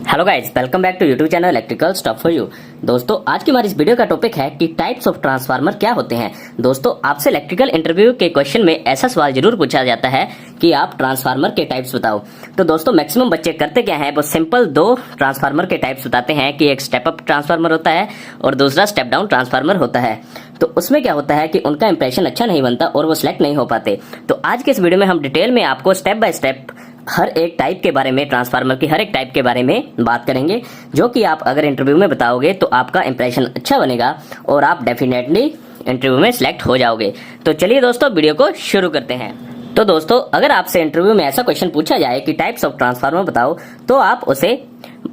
Hello guys, welcome back to YouTube channel electrical stuff for you. दोस्तों, आज की हमारी इस वीडियो का टॉपिक है कि टाइप्स ऑफ ट्रांसफार्मर क्या होते हैं। दोस्तों, आपसे इलेक्ट्रिकल इंटरव्यू के क्वेश्चन में ऐसा सवाल जरूर पूछा जाता है कि आप ट्रांसफार्मर के टाइप्स बताओ। तो दोस्तों, मैक्सिमम बच्चे करते क्या है, वो सिंपल दो ट्रांसफार्मर के टाइप्स बताते हैं कि एक स्टेप अप ट्रांसफार्मर होता है और दूसरा स्टेप डाउन ट्रांसफार्मर होता है। तो उसमें क्या होता है कि उनका इंप्रेशन अच्छा नहीं बनता और वो सिलेक्ट नहीं हो पाते। तो आज के इस वीडियो में हम डिटेल में आपको स्टेप बाय स्टेप हर एक टाइप के बारे में, ट्रांसफार्मर की हर एक टाइप के बारे में बात करेंगे, जो कि आप अगर इंटरव्यू में बताओगे तो आपका इंप्रेशन अच्छा बनेगा और आप डेफिनेटली इंटरव्यू में सिलेक्ट हो जाओगे। तो चलिए दोस्तों, वीडियो को शुरू करते हैं। तो दोस्तों, अगर आपसे इंटरव्यू में ऐसा क्वेश्चन पूछा जाए कि टाइप्स ऑफ ट्रांसफार्मर बताओ, तो आप उसे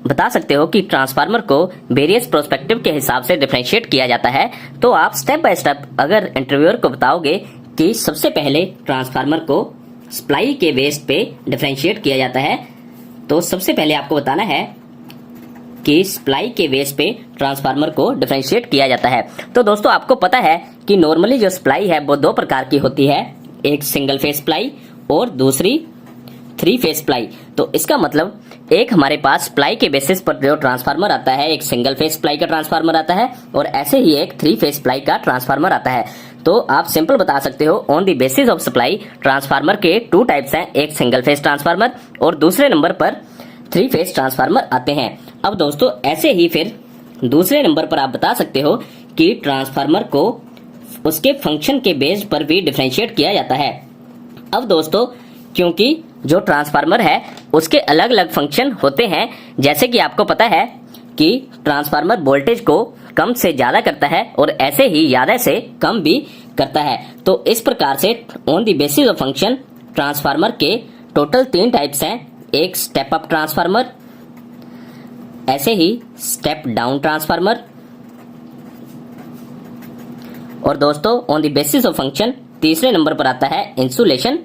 बता सकते हो कि ट्रांसफार्मर को वेरियस प्रोस्पेक्टिव के हिसाब से डिफरेंशिएट किया जाता है। तो आप स्टेप बाय स्टेप अगर इंटरव्यूअर को बताओगे कि सबसे पहले ट्रांसफार्मर को सप्लाई के बेस पे डिफरेंशिएट किया जाता है, तो सबसे पहले आपको बताना है कि सप्लाई के बेस पे ट्रांसफार्मर को डिफरेंशिएट किया जाता है। तो दोस्तों, आपको पता है कि नॉर्मली जो सप्लाई है वो दो प्रकार की होती है, एक सिंगल फेज सप्लाई और दूसरी थ्री फेज सप्लाई। तो इसका मतलब एक हमारे पास सप्लाई के बेसिस पर जो ट्रांसफार्मर आता है, एक सिंगल फेज सप्लाई का ट्रांसफार्मर आता है और ऐसे ही एक थ्री फेज सप्लाई का ट्रांसफार्मर आता है। तो आप सिंपल बता सकते हो, on the basis of supply transformer के टू टाइप्स हैं, एक सिंगल फेज ट्रांसफार्मर और दूसरे नंबर पर थ्री फेज ट्रांसफार्मर आते हैं। अब दोस्तों, ऐसे ही फिर दूसरे नंबर पर आप बता सकते हो कि ट्रांसफार्मर को उसके फंक्शन के बेस पर भी डिफरेंशिएट किया जाता है। अब दोस्तों, क्योंकि जो ट्रांसफार्मर है उसके अलग अलग फंक्शन होते हैं, जैसे कि आपको पता है कि ट्रांसफार्मर वोल्टेज को कम से ज्यादा करता है और ऐसे ही ज्यादा से कम भी करता है। तो इस प्रकार से on the basis of function transformer के टोटल तीन टाइप्स हैं, एक स्टेप अप ट्रांसफार्मर, ऐसे ही स्टेप डाउन ट्रांसफार्मर और दोस्तों on the basis of function तीसरे नंबर पर आता है इंसुलेशन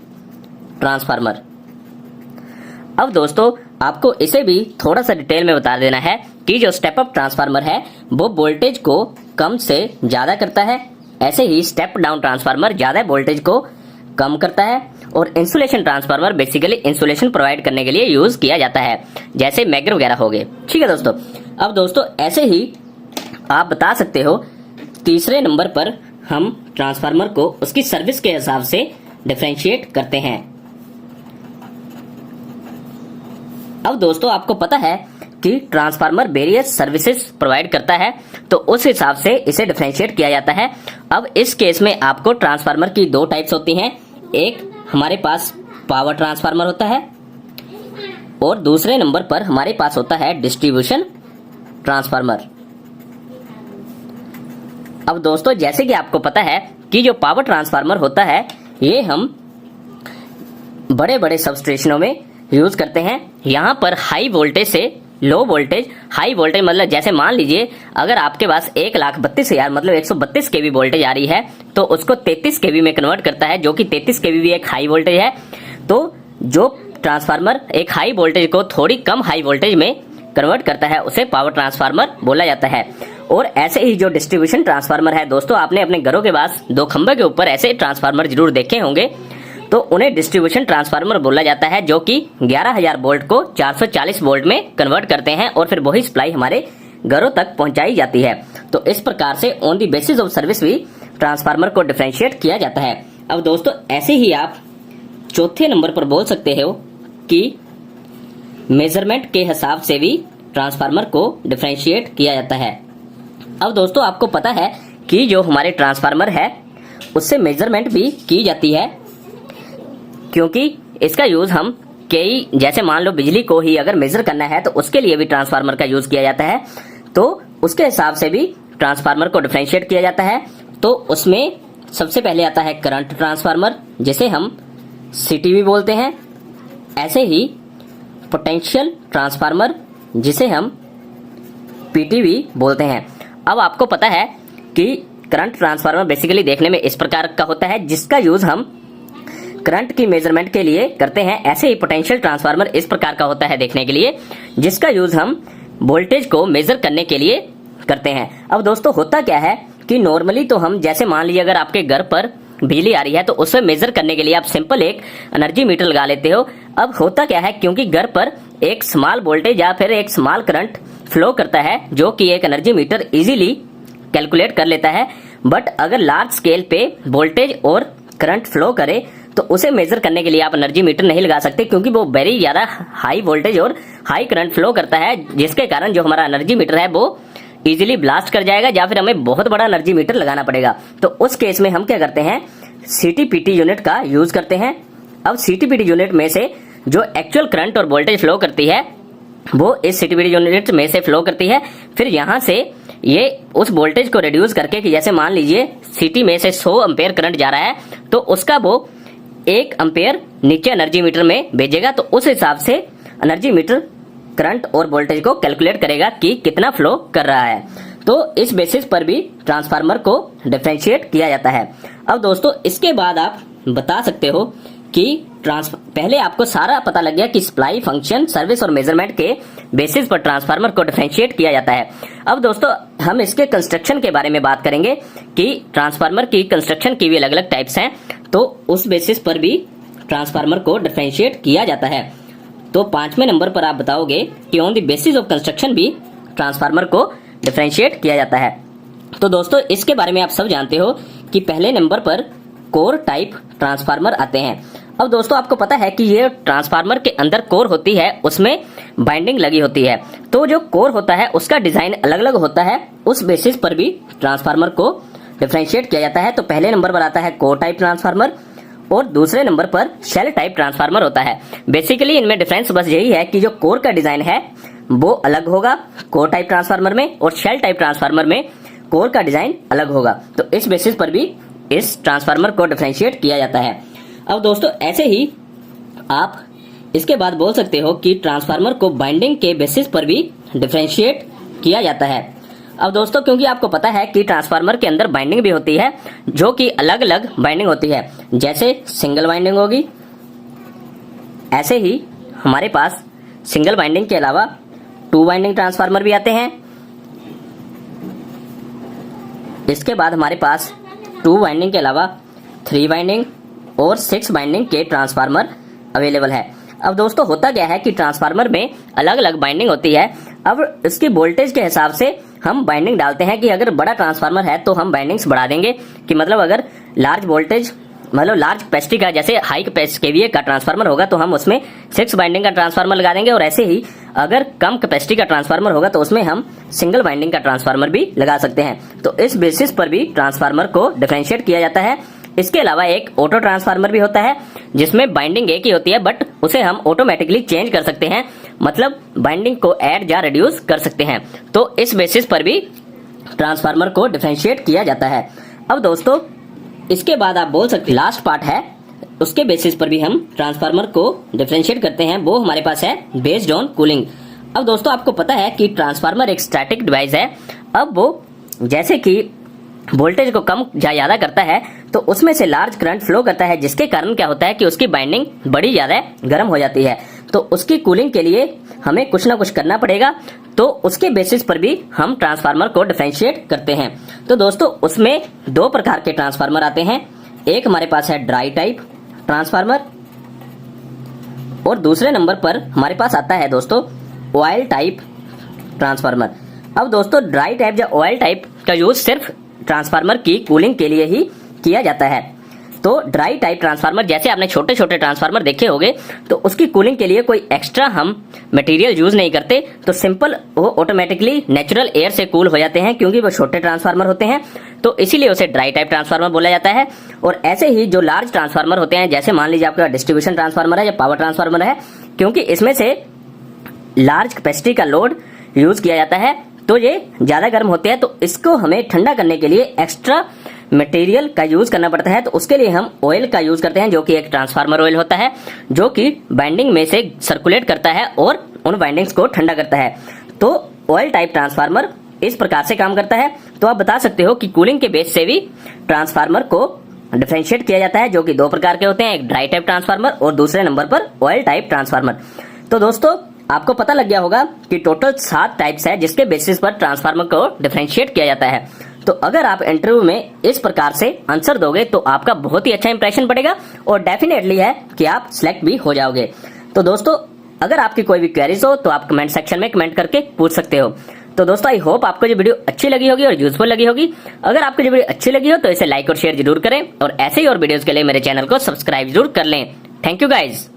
ट्रांसफार्मर। अब दोस्तों, आपको इसे भी थोड़ा सा डिटेल में बता देना है कि जो स्टेप अप ट्रांसफार्मर है वो वोल्टेज को कम से ज्यादा करता है, ऐसे ही स्टेप डाउन ट्रांसफार्मर ज्यादा वोल्टेज को कम करता है और insulation transformer basically insulation provide करने के लिए यूज किया जाता है, जैसे मैग्रो वगैरह हो गए। ठीक है दोस्तों। अब दोस्तों, ऐसे ही आप बता सकते हो तीसरे नंबर पर हम ट्रांसफार्मर को उसकी सर्विस के हिसाब से डिफरेंशिएट करते हैं। अब दोस्तों, आपको पता है कि ट्रांसफार्मर वेरियस सर्विसेज प्रोवाइड करता है, तो उस हिसाब से इसे डिफरेंशिएट किया जाता है। अब इस केस में आपको ट्रांसफार्मर की दो टाइप्स होती हैं, एक हमारे पास पावर ट्रांसफार्मर होता है और दूसरे नंबर पर हमारे पास होता है डिस्ट्रीब्यूशन ट्रांसफार्मर। अब दोस्तों, जैसे कि आपको पता है कि जो पावर ट्रांसफार्मर होता है ये हम बड़े बड़े सबस्टेशनों में यूज करते हैं। यहाँ पर हाई वोल्टेज से लो वोल्टेज, हाई वोल्टेज मतलब जैसे मान लीजिए अगर आपके पास 1,32,000 मतलब 132 केवी वोल्टेज आ रही है, तो उसको 33 केवी में कन्वर्ट करता है, जो कि 33 केवी भी एक हाई वोल्टेज है। तो जो ट्रांसफार्मर एक हाई वोल्टेज को थोड़ी कम हाई वोल्टेज में कन्वर्ट करता है उसे पावर ट्रांसफार्मर बोला जाता है। और ऐसे ही जो डिस्ट्रीब्यूशन ट्रांसफार्मर है, दोस्तों आपने अपने घरों के पास दो खंभे के ऊपर ऐसे ट्रांसफार्मर जरूर देखे होंगे, तो उन्हें डिस्ट्रीब्यूशन ट्रांसफार्मर बोला जाता है, जो कि 11,000 वोल्ट को 440 वोल्ट में कन्वर्ट करते हैं और फिर वही सप्लाई हमारे घरों तक पहुंचाई जाती है। तो इस प्रकार से on the basis of service भी ट्रांसफार्मर को डिफरेंशिएट किया जाता है। अब दोस्तों, ऐसे ही आप चौथे नंबर पर बोल सकते हो कि मेजरमेंट के हिसाब से भी ट्रांसफार्मर को डिफरेंशिएट किया जाता है। अब दोस्तों, आपको पता है कि जो हमारे ट्रांसफार्मर है उससे मेजरमेंट भी की जाती है, क्योंकि इसका यूज हम कई, जैसे मान लो बिजली को ही अगर मेजर करना है तो उसके लिए भी ट्रांसफार्मर का यूज किया जाता है। तो उसके हिसाब से भी ट्रांसफार्मर को डिफरेंशिएट किया जाता है। तो उसमें सबसे पहले आता है करंट ट्रांसफार्मर, जिसे हम सीटीवी बोलते हैं, ऐसे ही पोटेंशियल ट्रांसफार्मर, जिसे हम पीटीवी बोलते हैं। अब आपको पता है कि करंट ट्रांसफार्मर बेसिकली देखने में इस प्रकार का होता है, जिसका यूज हम करंट की मेजरमेंट के लिए करते हैं। ऐसे ही पोटेंशियल ट्रांसफार्मर इस प्रकार का होता है देखने के लिए, जिसका यूज हम वोल्टेज को मेजर करने के लिए करते हैं। अब दोस्तों, होता क्या है कि नॉर्मली तो हम, जैसे मान लीजिए अगर आपके घर पर बिजली आ रही है तो उसे मेजर करने के लिए आप सिंपल एक एनर्जी मीटर लगा लेते हो। अब होता क्या है, क्योंकि घर पर एक स्मॉल वोल्टेज या फिर एक स्मॉल करंट फ्लो करता है जो कि एक एनर्जी मीटर इजीली कैलकुलेट कर लेता है। बट अगर लार्ज स्केल पे वोल्टेज और करंट फ्लो करे तो उसे मेजर करने के लिए आप एनर्जी मीटर नहीं लगा सकते, क्योंकि वो वेरी ज्यादा हाई वोल्टेज और हाई करंट फ्लो करता है, जिसके कारण जो हमारा एनर्जी मीटर है वो इजीली ब्लास्ट कर जाएगा या फिर हमें बहुत बड़ा एनर्जी मीटर लगाना पड़ेगा। तो उस केस में हम क्या करते हैं, सीटीपीटी यूनिट का यूज करते हैं। अब सीटीपीटी यूनिट में से जो एक्चुअल करंट और वोल्टेज फ्लो करती है वो इस सीटीपीटी यूनिट में से फ्लो करती है। फिर यहाँ से ये उस वोल्टेज को रिड्यूस करके, कि जैसे मान लीजिए सीटी में से 100 एम्पेयर करंट जा रहा है तो उसका वो 1 एम्पेयर नीचे एनर्जी मीटर में भेजेगा। तो उस हिसाब से एनर्जी मीटर करंट और वोल्टेज को कैलकुलेट करेगा कि कितना फ्लो कर रहा है। तो इस बेसिस पर भी ट्रांसफार्मर को डिफरेंशिएट किया जाता है। अब दोस्तों इसके बाद आप बता सकते हो कि पहले आपको सारा पता लग गया कि सप्लाई, फंक्शन, सर्विस और मेजरमेंट के बेसिस पर ट्रांसफार्मर को डिफरेंशिएट किया जाता है। अब दोस्तों हम इसके कंस्ट्रक्शन के बारे में बात करेंगे कि ट्रांसफार्मर की कंस्ट्रक्शन की भी अलग अलग टाइप्स हैं, तो उस बेसिस पर भी ट्रांसफार्मर को डिफरेंशिएट किया जाता है। तो 5वें नंबर पर आप बताओगे कि on the basis of construction भी ट्रांसफार्मर को डिफरेंशिएट किया जाता है। तो दोस्तों इसके बारे में आप सब जानते हो कि पहले नंबर पर कोर टाइप ट्रांसफार्मर आते हैं। अब दोस्तों आपको पता है कि ये ट्रांसफार्मर के अंदर कोर होती है, उसमें बाइंडिंग लगी होती है। तो जो कोर होता है उसका डिजाइन अलग अलग होता है, उस बेसिस पर भी ट्रांसफार्मर को डिफरेंशिएट किया जाता है। तो पहले नंबर पर आता है कोर टाइप ट्रांसफार्मर और दूसरे नंबर पर शेल टाइप ट्रांसफार्मर होता है। बेसिकली इनमें डिफरेंस बस यही है कि जो कोर का डिजाइन है वो अलग होगा कोर टाइप ट्रांसफार्मर में, और शेल टाइप ट्रांसफार्मर में कोर का डिजाइन अलग होगा। तो इस बेसिस पर भी इस ट्रांसफार्मर को डिफरेंशिएट किया जाता है। अब दोस्तों ऐसे ही आप इसके बाद बोल सकते हो कि ट्रांसफार्मर को बाइंडिंग के बेसिस पर भी डिफरेंशिएट किया जाता है। अब दोस्तों क्योंकि आपको पता है कि ट्रांसफार्मर के अंदर बाइंडिंग भी होती है, जो कि अलग अलग बाइंडिंग होती है, जैसे सिंगल बाइंडिंग होगी, ऐसे ही हमारे पास सिंगल बाइंडिंग के अलावा 2 बाइंडिंग ट्रांसफार्मर भी आते हैं। इसके बाद हमारे पास 2 बाइंडिंग के अलावा 3 बाइंडिंग और 6 बाइंडिंग के ट्रांसफार्मर अवेलेबल है। अब दोस्तों होता क्या है कि ट्रांसफार्मर में अलग अलग बाइंडिंग होती है। अब इसकी वोल्टेज के हिसाब से हम बाइंडिंग डालते हैं कि अगर बड़ा ट्रांसफार्मर है तो हम बाइंडिंग्स बढ़ा देंगे, कि मतलब अगर लार्ज वोल्टेज मतलब लार्ज कैपेसिटी का जैसे हाई केवीए का ट्रांसफार्मर होगा तो हम उसमें 6 बाइंडिंग का ट्रांसफार्मर लगा देंगे, और ऐसे ही अगर कम कैपेसिटी का ट्रांसफार्मर होगा तो उसमें हम सिंगल बाइंडिंग का ट्रांसफार्मर भी लगा सकते हैं। तो इस बेसिस पर भी ट्रांसफार्मर को डिफरेंशिएट किया जाता है। इसके अलावा एक ऑटो ट्रांसफार्मर भी होता है, जिसमें बाइंडिंग एक ही होती है बट उसे हम ऑटोमेटिकली चेंज कर सकते हैं, मतलब बाइंडिंग को ऐड या रिड्यूस कर सकते हैं। तो इस बेसिस पर भी ट्रांसफार्मर को डिफरेंशिएट किया जाता है। अब दोस्तों इसके बाद आप बोल सकते लास्ट पार्ट है, उसके बेसिस पर भी हम ट्रांसफार्मर को डिफरेंशिएट करते हैं, वो हमारे पास है बेस्ड ऑन कूलिंग। अब दोस्तों आपको पता है कि ट्रांसफार्मर एक स्टैटिक डिवाइस है। अब वो जैसे कि वोल्टेज को कम या ज्यादा करता है तो उसमें से लार्ज करंट फ्लो करता है, जिसके कारण क्या होता है कि उसकी बाइंडिंग बड़ी ज्यादा गर्म हो जाती है। तो उसकी कूलिंग के लिए हमें कुछ ना कुछ करना पड़ेगा, तो उसके बेसिस पर भी हम ट्रांसफार्मर को डिफरेंशिएट करते हैं। तो दोस्तों उसमें 2 प्रकार के ट्रांसफार्मर आते हैं। एक हमारे पास है ड्राई टाइप ट्रांसफार्मर, और दूसरे नंबर पर हमारे पास आता है दोस्तों ऑयल टाइप ट्रांसफार्मर। अब दोस्तों ड्राई टाइप या ऑयल टाइप का यूज सिर्फ ट्रांसफार्मर की कूलिंग के लिए ही किया जाता है। तो ड्राई टाइप ट्रांसफार्मर जैसे आपने छोटे छोटे ट्रांसफार्मर देखे होंगे, तो उसकी कूलिंग के लिए कोई एक्स्ट्रा हम मटेरियल यूज नहीं करते, तो सिंपल वो ऑटोमेटिकली नेचुरल एयर से कूल हो जाते हैं, क्योंकि वो छोटे ट्रांसफार्मर होते हैं, तो इसीलिए उसे ड्राई टाइप ट्रांसफार्मर बोला जाता है। और ऐसे ही जो लार्ज ट्रांसफार्मर होते हैं, जैसे मान लीजिए आपका डिस्ट्रीब्यूशन ट्रांसफार्मर है या पावर ट्रांसफार्मर है, क्योंकि इसमें से लार्ज कैपेसिटी का लोड यूज किया जाता है, तो ये ज्यादा गर्म होते हैं, तो इसको हमें ठंडा करने के लिए एक्स्ट्रा मटेरियल का यूज करना पड़ता है। तो उसके लिए हम ऑयल का यूज करते हैं, जो कि एक ट्रांसफार्मर ऑयल होता है, जो कि बाइंडिंग में से सर्कुलेट करता है और उन बाइंडिंग्स को ठंडा करता है। तो ऑयल टाइप ट्रांसफार्मर इस प्रकार से काम करता है। तो आप बता सकते हो कि कूलिंग के बेस से भी ट्रांसफार्मर को डिफरेंशिएट किया जाता है, जो कि 2 प्रकार के होते हैं, एक ड्राई टाइप ट्रांसफार्मर और दूसरे नंबर पर ऑयल टाइप ट्रांसफार्मर। तो दोस्तों आपको पता लग गया होगा कि टोटल 7 टाइप्स है जिसके बेसिस पर ट्रांसफार्मर को डिफरेंशिएट किया जाता है। तो अगर आप इंटरव्यू में इस प्रकार से आंसर दोगे तो आपका बहुत ही अच्छा इंप्रेशन पड़ेगा, और डेफिनेटली है कि आप सिलेक्ट भी हो जाओगे। तो दोस्तों अगर आपकी कोई भी क्वेरीज हो तो आप कमेंट सेक्शन में कमेंट करके पूछ सकते हो। तो दोस्तों आई होप आपको ये वीडियो अच्छी लगी होगी और यूजफुल लगी होगी। अगर आपको ये वीडियो अच्छी लगी हो तो इसे लाइक और शेयर जरूर करें और ऐसे ही और वीडियोस के लिए मेरे चैनल को सब्सक्राइब जरूर कर लें। Thank you guys.